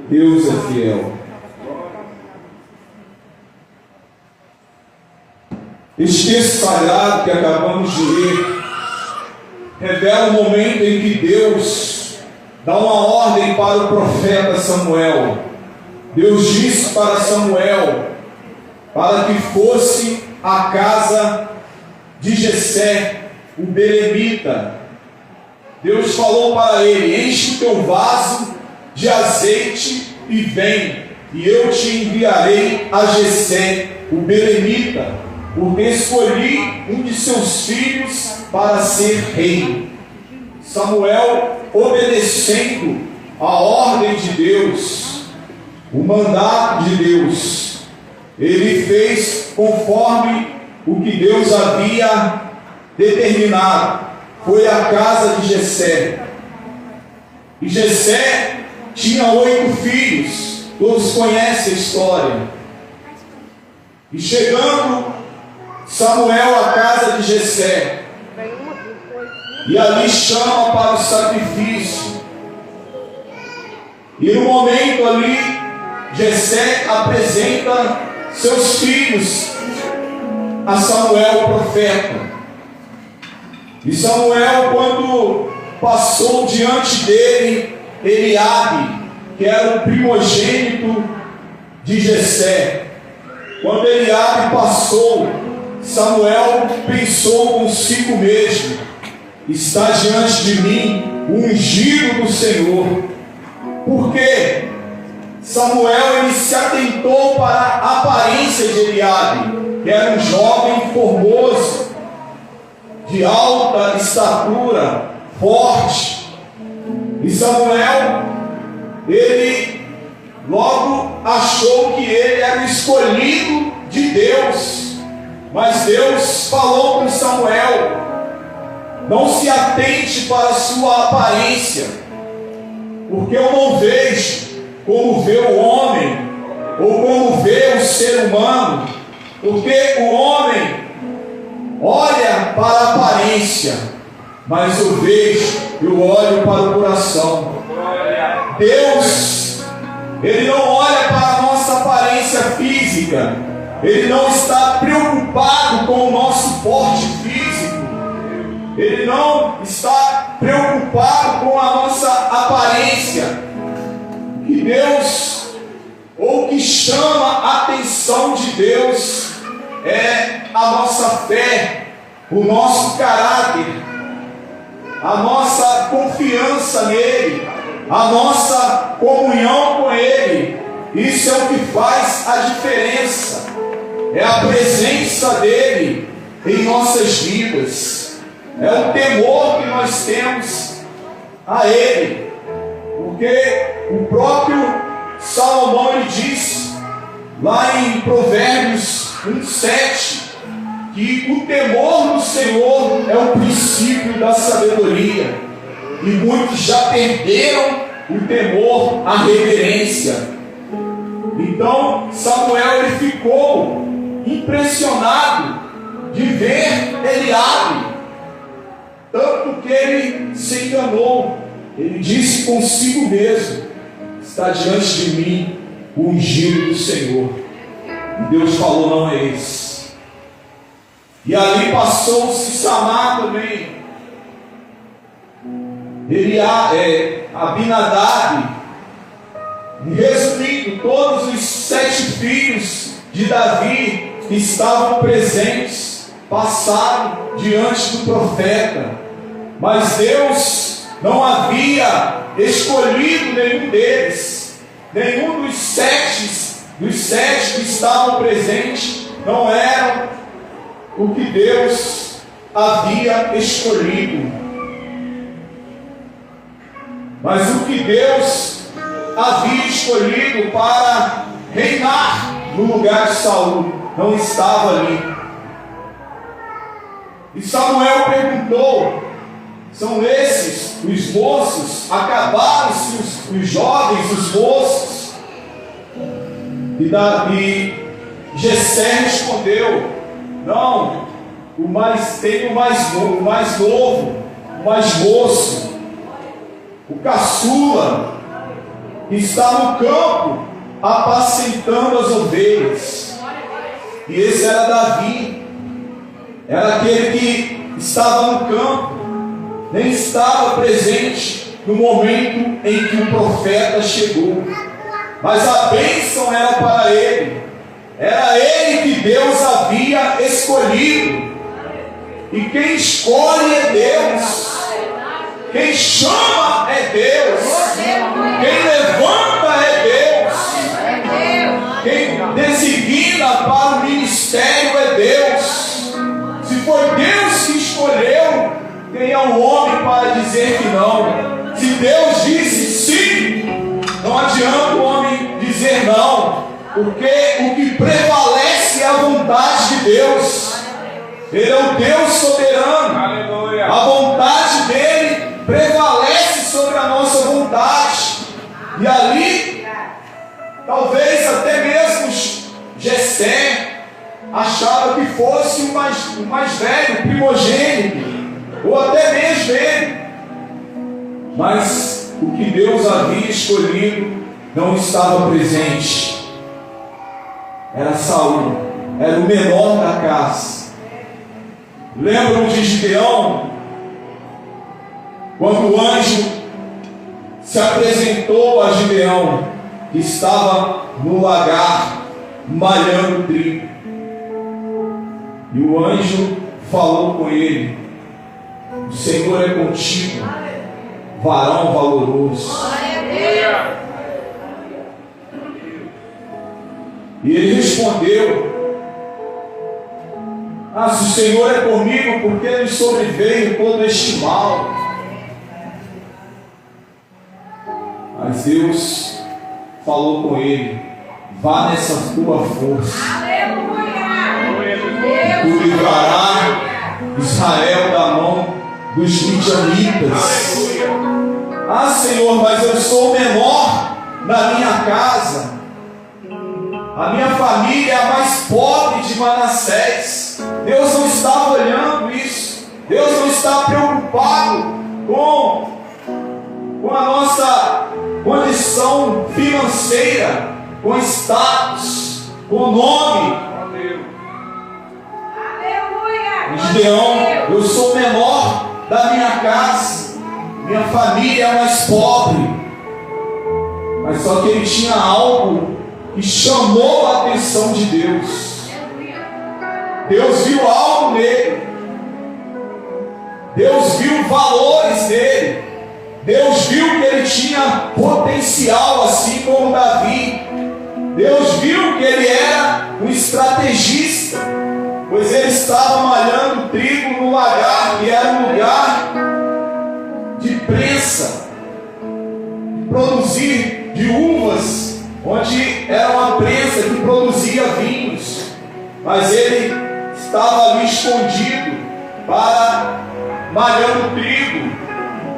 Deus é fiel. Este texto sagrado que acabamos de ler revela o momento em que Deus dá uma ordem para o profeta Samuel. Deus disse para Samuel para que fosse à casa de Jessé, o belemita. Deus falou para ele: enche o teu vaso de azeite e vem, e eu te enviarei a Jessé, o belemita, porque escolhi um de seus filhos para ser rei. Samuel, obedecendo a ordem de Deus, o mandato de Deus, ele fez conforme o que Deus havia determinado. Foi à casa de Jessé. E Jessé tinha 8 filhos. Todos conhecem a história. E chegando Samuel à casa de Jessé, e ali chama para o sacrifício. E no momento ali, Jessé apresenta seus filhos a Samuel, o profeta. E Samuel, quando passou diante dele Eliabe, que era o primogênito de Jessé, quando Eliabe passou, Samuel pensou consigo mesmo: está diante de mim o ungido do Senhor. Porque Samuel ele se atentou para a aparência de Eliabe, que era um jovem formoso, de alta estatura, forte. E Samuel, ele logo achou que ele era o escolhido de Deus. Mas Deus falou com Samuel: não se atente para a sua aparência, porque eu não vejo como vê o homem, ou como vê o ser humano, porque o homem olha para a aparência, mas eu olho para o coração. Deus, ele não olha para a nossa aparência física, ele não está preocupado com o nosso porte físico, ele não está preocupado com a nossa aparência. Que Deus, ou que chama a atenção de Deus, é a nossa fé, o nosso caráter, a nossa confiança nele, a nossa comunhão com ele. Isso é o que faz a diferença, é a presença dele em nossas vidas, é o temor que nós temos a ele, porque o próprio Salomão ele diz lá em Provérbios 1:7 que o temor do Senhor é o princípio da sabedoria, e muitos já perderam o temor, a reverência. Então Samuel ele ficou impressionado de ver Eliabe, tanto que ele se enganou. Ele disse consigo mesmo: está diante de mim o ungido do Senhor. E Deus falou: não é esse. E ali passou-se Samar também. Abinadab. Resumindo, todos os 7 filhos de Davi que estavam presentes passaram diante do profeta, mas Deus não havia escolhido nenhum deles. Nenhum dos sete que estavam presentes não eram o que Deus havia escolhido. Mas o que Deus havia escolhido para reinar no lugar de Saul não estava ali. E Samuel perguntou: são esses os moços? Acabaram-se os jovens, os moços? E Jessé respondeu: não, tem o mais novo, o mais moço, o caçula, que está no campo apacentando as ovelhas. E esse era Davi, era aquele que estava no campo, nem estava presente no momento em que o profeta chegou, mas a bênção era para ele, era ele que Deus havia escolhido. E quem escolhe é Deus, quem chama é Deus, quem levanta é Deus, quem designa para o ministério é Deus. Se foi Deus que escolheu, quem é o homem para dizer que não? Se Deus disse sim, não adianta o homem dizer não, porque o que prevalece é a vontade de Deus. Ele é o Deus soberano. Aleluia. A vontade dele prevalece sobre a nossa vontade. E ali, talvez até mesmo Jessé achava que fosse o mais velho, o primogênito, ou até mesmo ele. Mas o que Deus havia escolhido não estava presente. Era Saul, era o menor da casa. Lembram de Gideão? Quando o anjo se apresentou a Gideão, que estava no lagar malhando trigo, e o anjo falou com ele: o Senhor é contigo, varão valoroso. E ele respondeu: se o Senhor é comigo, por que nos sobreveio todo este mal? Mas Deus falou com ele: vá nessa tua força, tu livrará Israel da mão dos midianitas. Senhor, mas eu sou o menor na minha casa, a minha família é a mais pobre de Manassés. Deus não estava olhando isso. Deus não está preocupado com a nossa condição financeira, com status, com nome. Gideão: eu sou o menor da minha casa, minha família é a mais pobre. Mas só que ele tinha algo que chamou a atenção de Deus. Deus viu algo nele. Deus viu valores nele. Deus viu que ele tinha potencial, assim como Davi. Deus viu que ele era um estrategista, pois ele estava malhando trigo no lagar, que era um lugar de prensa, de produzir de uvas, onde era uma prensa que produzia vinhos. Mas ele estava ali escondido, malhando trigo,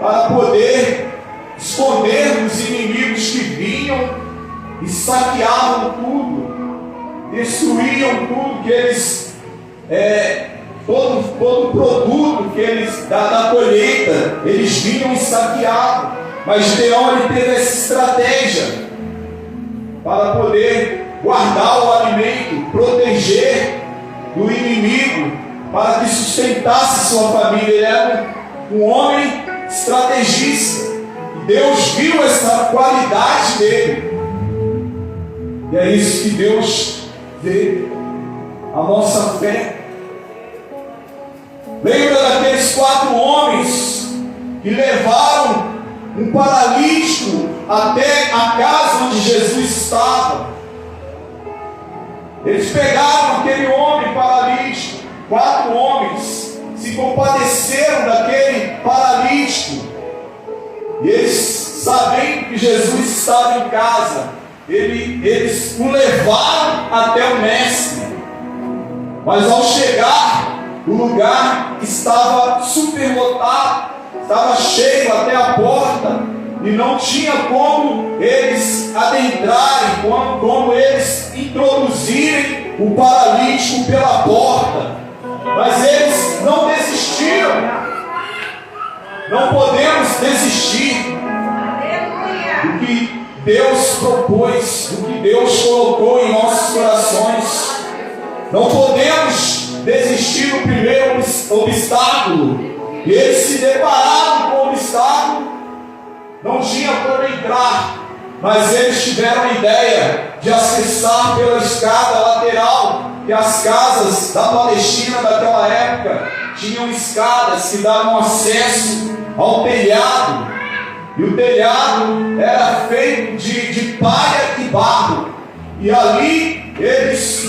para poder esconder dos inimigos que vinham e saqueavam tudo, destruíam tudo que eles, todo produto que eles, da colheita, eles vinham e saqueavam. Mas Gideão, ele teve essa estratégia para poder guardar o alimento, proteger do inimigo, para que sustentasse sua família. Ele era um homem estrategista, e Deus viu essa qualidade dele, e é isso que Deus vê, a nossa fé. Lembra daqueles 4 homens que levaram um paralítico até a casa onde Jesus estava? Eles pegaram aquele homem paralítico, 4 homens se compadeceram daquele paralítico, e eles, sabendo que Jesus estava em casa, eles o levaram até o mestre. Mas ao chegar, o lugar estava superlotado, estava cheio até a porta, e não tinha como eles adentrarem, como eles introduzirem o paralítico pela porta. Mas eles não desistiram. Não podemos desistir. do que Deus propôs, do que Deus colocou em nossos corações. Não podemos desistir do primeiro obstáculo. E eles se depararam com o obstáculo, não tinha como entrar, mas eles tiveram a ideia de acessar pela escada lateral, que as casas da Palestina daquela época tinham escadas que davam acesso ao telhado, e o telhado era feito de palha e barro, e ali eles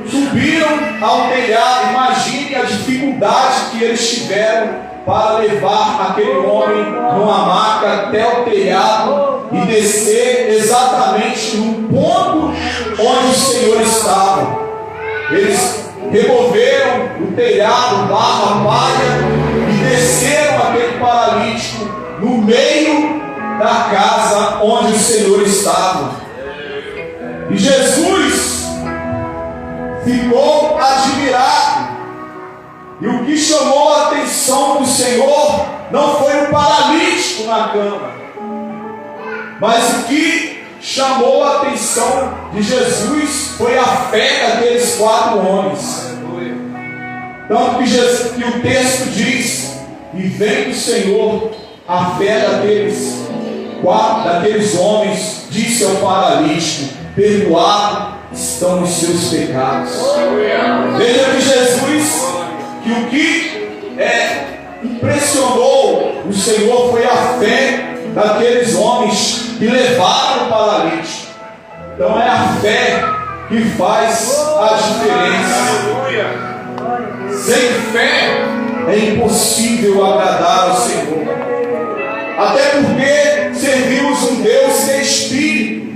subiram ao telhado. Imagine a dificuldade que eles tiveram para levar aquele homem numa maca até o telhado e descer exatamente no ponto onde o Senhor estava. Eles removeram o telhado, barra, palha, e desceram aquele paralítico no meio da casa onde o Senhor estava. E Jesus ficou admirado. E o que chamou a atenção do Senhor não foi o paralítico na cama, mas o que chamou a atenção de Jesus foi a fé daqueles 4 homens. Tanto que o texto diz: e vem do Senhor a fé daqueles homens, disse ao paralítico: perdoado estão os seus pecados. Veja que Jesus, que o que impressionou o Senhor foi a fé daqueles homens que levaram o paralítico. Então é a fé que faz a diferença. Sem fé é impossível agradar ao Senhor, até porque servimos um Deus que é Espírito,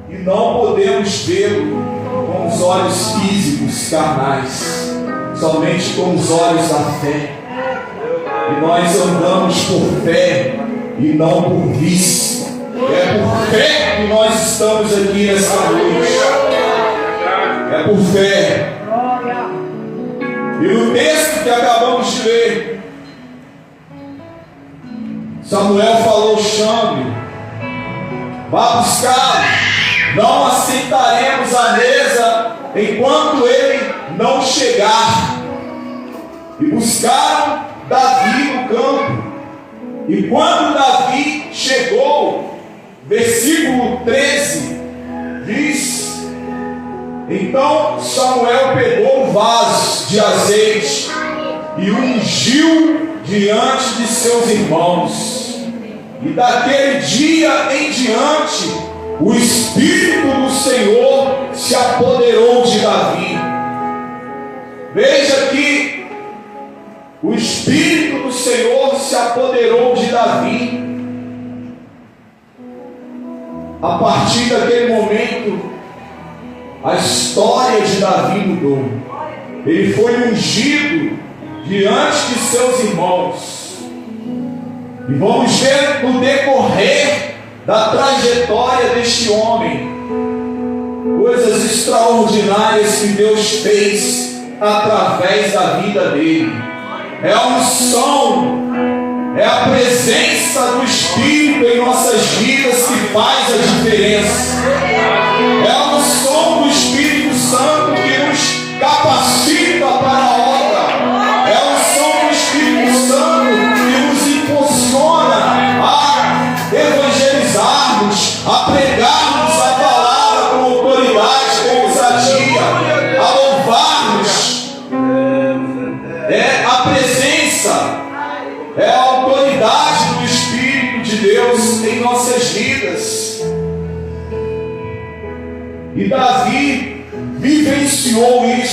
e não podemos vê-lo com os olhos físicos, carnais, somente com os olhos da fé. E nós andamos por fé e não por vista. É por fé que nós estamos aqui nessa noite. É por fé. E no texto que acabamos de ler, Samuel falou: chame, vá buscar, não aceitaremos a mesa enquanto ele não chegar. E buscaram Davi no campo. E quando Davi chegou, versículo 13 diz: então Samuel pegou o vaso de azeite e ungiu diante de seus irmãos. E daquele dia em diante, o Espírito do Senhor se apoderou de Davi. Veja que o Espírito do Senhor se apoderou de Davi. A partir daquele momento, a história de Davi mudou. Ele foi ungido diante de seus irmãos. E vamos ver no decorrer da trajetória deste homem coisas extraordinárias que Deus fez através da vida dele. É a unção, é a presença do Espírito em nossas vidas que faz a diferença. É a unção do Espírito Santo que nos capacita para a obra. É a unção do Espírito Santo que nos impulsiona a evangelizarmos, a pregarmos a palavra com autoridade, com ousadia, a louvarmos. É a presença, é a autoridade do Espírito de Deus em nossas vidas. E Davi vivenciou isso.